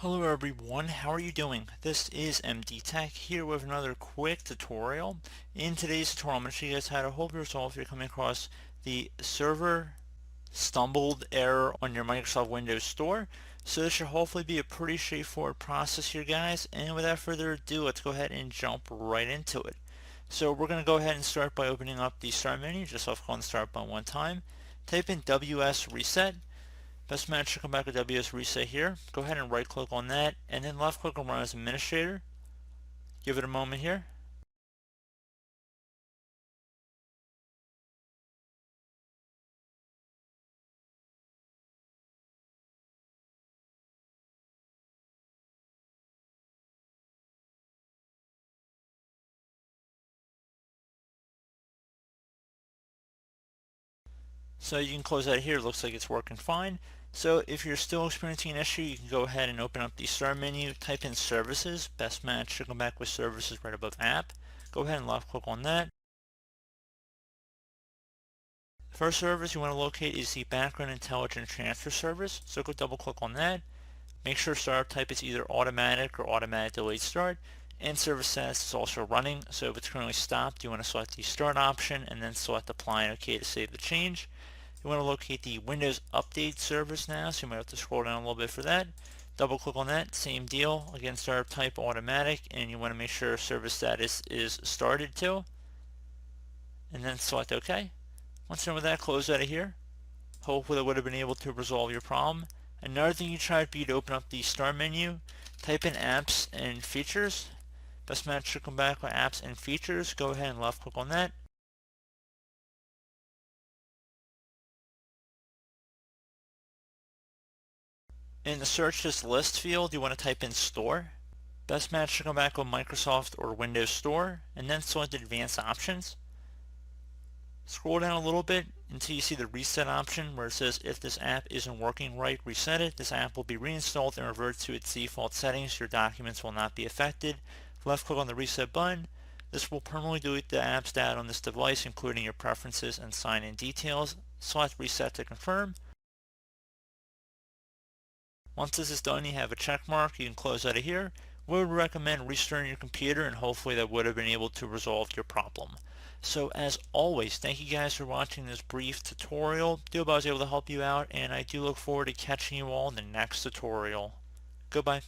Hello everyone, how are you doing? This is MD Tech here with another quick tutorial. In today's tutorial, I'm going to show you guys how to hopefully resolve if you're coming across the server stumbled error on your Microsoft Windows Store. So this should hopefully be a pretty straightforward process here, guys. And without further ado, let's go ahead and jump right into it. So we're going to go ahead and start by opening up the Start menu. Just left-click on the Start button one time. Type in WS Reset. Best match to come back with WS Reset here. Go ahead and right click on that and then left click on Run as Administrator. Give it a moment here. So you can close that here. It looks like it's working fine. So if you're still experiencing an issue, you can go ahead and open up the Start menu, type in Services. Best match should come back with Services right above App. Go ahead and left click on that. The first service you want to locate is the Background Intelligent Transfer Service. So go double click on that. Make sure startup type is either automatic or automatic delayed start, and service status is also running. So if it's currently stopped, you want to select the start option and then select apply and OK to save the change. You want to locate the Windows Update service now, so you might have to scroll down a little bit for that. Double click on that, same deal. Again, startup type automatic, and you want to make sure service status is started to, and then select OK. Once done with that, close out of here. Hopefully that would have been able to resolve your problem. Another thing you try to be to open up the Start menu, type in Apps and Features. Best match should come back with Apps and Features. Go ahead and left click on that. In the search this list field, you want to type in Store. Best match should come back with Microsoft or Windows Store, and then select Advanced Options. Scroll down a little bit until you see the reset option where it says if this app isn't working right, reset it. This app will be reinstalled and revert to its default settings. Your documents will not be affected. Left click on the reset button. This will permanently delete the app's data on this device, including your preferences and sign-in details. Select reset to confirm. Once this is done, you have a check mark. You can close out of here. We would recommend restarting your computer, and hopefully that would have been able to resolve your problem. So as always, thank you guys for watching this brief tutorial. I hope I was able to help you out, and I do look forward to catching you all in the next tutorial. Goodbye.